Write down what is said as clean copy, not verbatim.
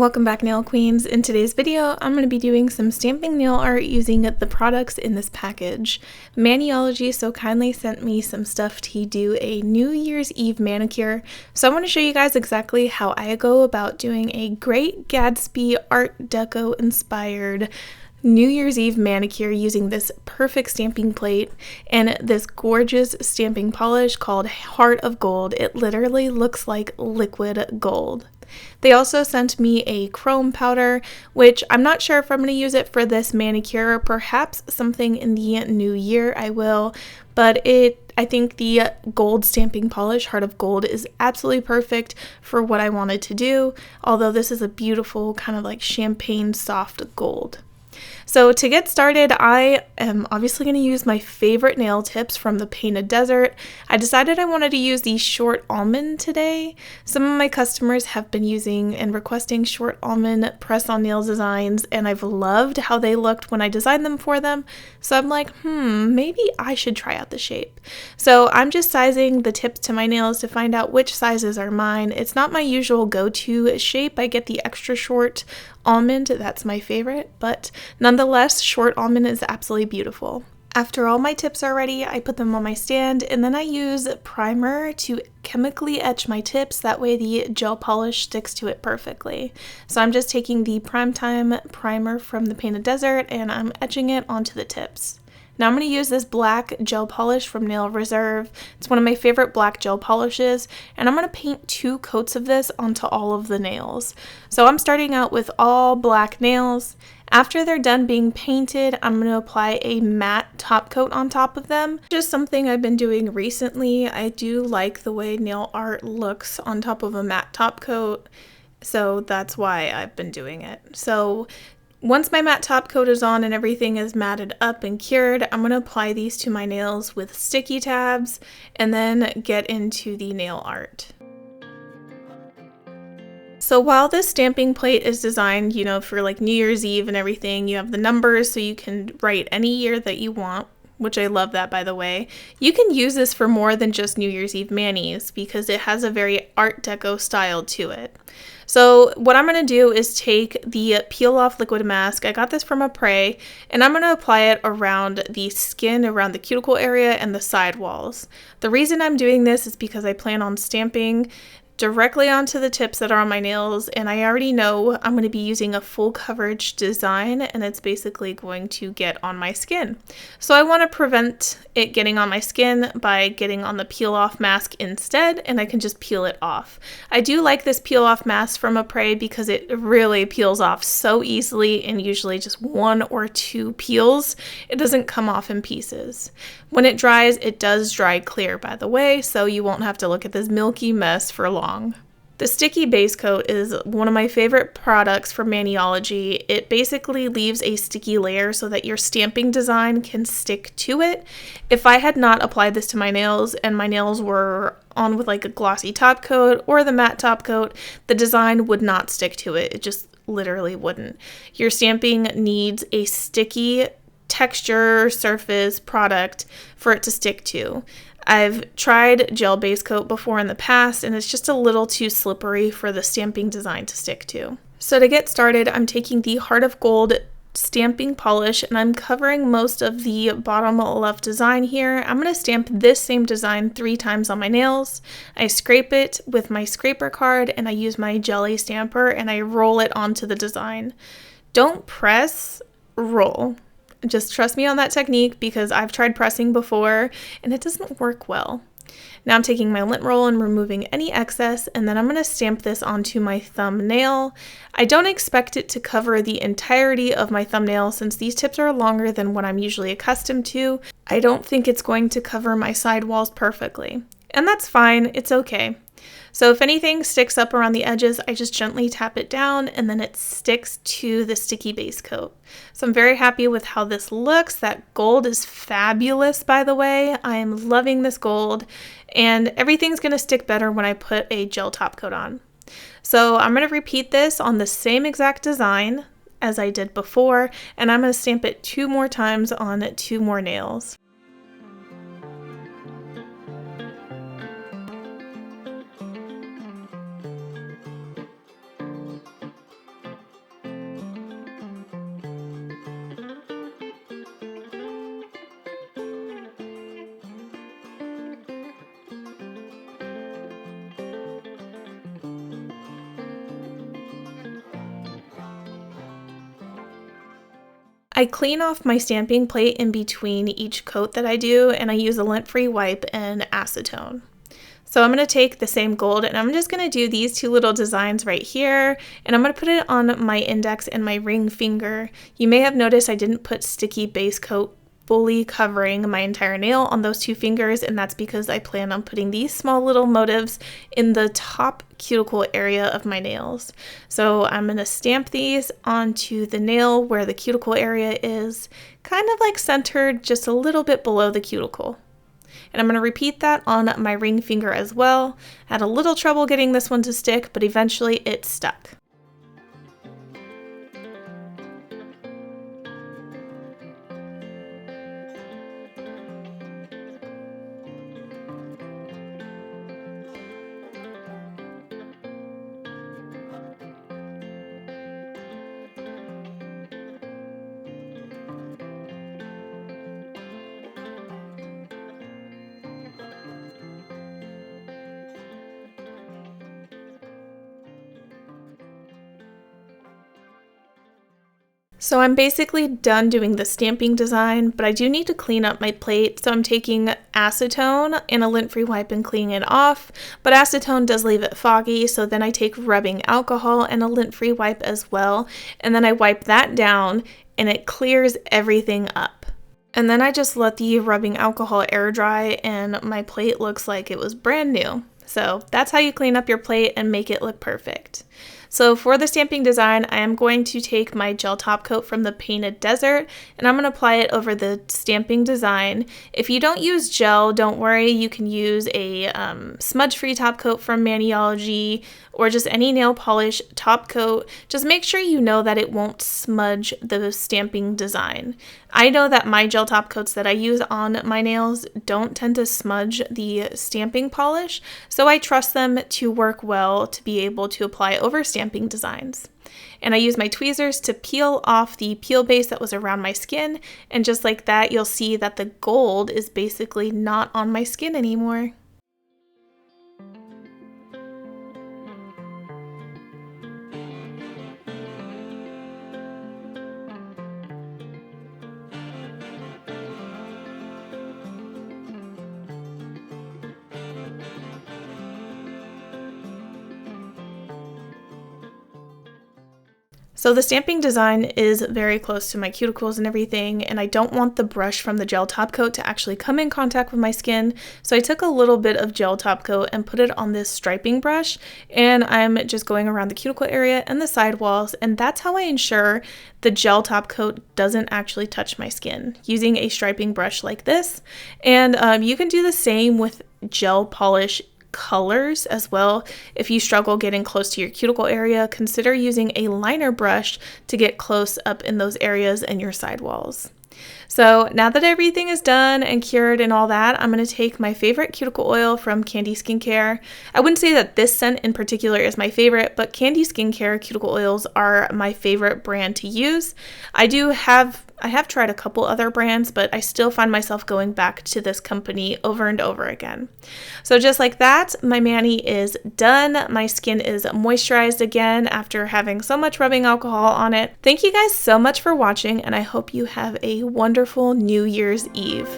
Welcome back, nail queens. In today's video, I'm going to be doing some stamping nail art using the products in this package. Maniology so kindly sent me some stuff to do a New Year's Eve manicure, so I want to show you guys exactly how I go about doing a Great Gatsby Art Deco inspired New Year's Eve manicure using this perfect stamping plate and this gorgeous stamping polish called Heart of Gold. It literally looks like liquid gold. They also sent me a chrome powder, which I'm not sure if I'm going to use it for this manicure. Perhaps something in the new year I will, but I think the gold stamping polish, Heart of Gold, is absolutely perfect for what I wanted to do, although this is a beautiful kind of like champagne soft gold. So to get started, I am obviously going to use my favorite nail tips from the Painted Desert. I decided I wanted to use the short almond today. Some of my customers have been using and requesting short almond press-on nail designs, and I've loved how they looked when I designed them for them. So I'm like, maybe I should try out the shape. So I'm just sizing the tips to my nails to find out which sizes are mine. It's not my usual go-to shape. I get the extra short almond, that's my favorite, but nonetheless, short almond is absolutely beautiful. After all my tips are ready, I put them on my stand and then I use primer to chemically etch my tips. That way the gel polish sticks to it perfectly. So I'm just taking the Primetime primer from the Painted Desert and I'm etching it onto the tips. Now I'm going to use this black gel polish from Nail Reserve. It's one of my favorite black gel polishes, and I'm going to paint 2 coats of this onto all of the nails. So I'm starting out with all black nails. After they're done being painted, I'm going to apply a matte top coat on top of them. Just something I've been doing recently. I do like the way nail art looks on top of a matte top coat, so that's why I've been doing it. So once my matte top coat is on and everything is matted up and cured, I'm going to apply these to my nails with sticky tabs and then get into the nail art. So while this stamping plate is designed, for like New Year's Eve and everything, you have the numbers so you can write any year that you want, which I love that, by the way. You can use this for more than just New Year's Eve manis because it has a very Art Deco style to it. So what I'm going to do is take the Peel Off Liquid Mask. I got this from Apres, and I'm going to apply it around the skin, around the cuticle area, and the side walls. The reason I'm doing this is because I plan on stamping directly onto the tips that are on my nails, and I already know I'm going to be using a full coverage design, and it's basically going to get on my skin. So I want to prevent it getting on my skin by getting on the peel off mask instead, and I can just peel it off. I do like this peel off mask from Apres because it really peels off so easily, and usually just 1 or 2 peels. It doesn't come off in pieces. When it dries, it does dry clear, by the way, so you won't have to look at this milky mess for long. The sticky base coat is one of my favorite products from Maniology. It basically leaves a sticky layer so that your stamping design can stick to it. If I had not applied this to my nails and my nails were on with like a glossy top coat or the matte top coat, the design would not stick to it. It just literally wouldn't. Your stamping needs a sticky texture surface product for it to stick to. I've tried gel base coat before in the past, and it's just a little too slippery for the stamping design to stick to. So to get started, I'm taking the Heart of Gold stamping polish, and I'm covering most of the bottom left design here. I'm going to stamp this same design 3 times on my nails. I scrape it with my scraper card, and I use my jelly stamper, and I roll it onto the design. Don't press, roll. Just trust me on that technique because I've tried pressing before and it doesn't work well. Now I'm taking my lint roll and removing any excess, and then I'm going to stamp this onto my thumbnail. I don't expect it to cover the entirety of my thumbnail since these tips are longer than what I'm usually accustomed to. I don't think it's going to cover my side walls perfectly, and that's fine. It's okay. So if anything sticks up around the edges, I just gently tap it down and then it sticks to the sticky base coat. So I'm very happy with how this looks. That gold is fabulous, by the way. I am loving this gold, and everything's going to stick better when I put a gel top coat on. So I'm going to repeat this on the same exact design as I did before, and I'm going to stamp it 2 more times on 2 more nails. I clean off my stamping plate in between each coat that I do, and I use a lint-free wipe and acetone. So I'm going to take the same gold and I'm just going to do these two little designs right here, and I'm going to put it on my index and my ring finger. You may have noticed I didn't put sticky base coat fully covering my entire nail on those two fingers, and that's because I plan on putting these small little motifs in the top cuticle area of my nails. So I'm going to stamp these onto the nail where the cuticle area is, kind of like centered just a little bit below the cuticle. And I'm going to repeat that on my ring finger as well. I had a little trouble getting this one to stick, but eventually it stuck. So I'm basically done doing the stamping design, but I do need to clean up my plate. So I'm taking acetone and a lint-free wipe and cleaning it off, but acetone does leave it foggy. So then I take rubbing alcohol and a lint-free wipe as well. And then I wipe that down and it clears everything up. And then I just let the rubbing alcohol air dry and my plate looks like it was brand new. So that's how you clean up your plate and make it look perfect. So for the stamping design, I am going to take my gel top coat from the Painted Desert and I'm going to apply it over the stamping design. If you don't use gel, don't worry, you can use a smudge-free top coat from Maniology or just any nail polish top coat. Just make sure you know that it won't smudge the stamping design. I know that my gel top coats that I use on my nails don't tend to smudge the stamping polish, so I trust them to work well to be able to apply over stamping designs. And I use my tweezers to peel off the peel base that was around my skin, and just like that, you'll see that the gold is basically not on my skin anymore. So the stamping design is very close to my cuticles and everything, and I don't want the brush from the gel top coat to actually come in contact with my skin. So I took a little bit of gel top coat and put it on this striping brush, and I'm just going around the cuticle area and the sidewalls, and that's how I ensure the gel top coat doesn't actually touch my skin, using a striping brush like this. And you can do the same with gel polish colors as well. If you struggle getting close to your cuticle area, consider using a liner brush to get close up in those areas and your sidewalls. So now that everything is done and cured and all that, I'm going to take my favorite cuticle oil from Candi Skincare. I wouldn't say that this scent in particular is my favorite, but Candi Skincare cuticle oils are my favorite brand to use. I have tried a couple other brands, but I still find myself going back to this company over and over again. So just like that, my mani is done. My skin is moisturized again after having so much rubbing alcohol on it. Thank you guys so much for watching, and I hope you have a wonderful New Year's Eve.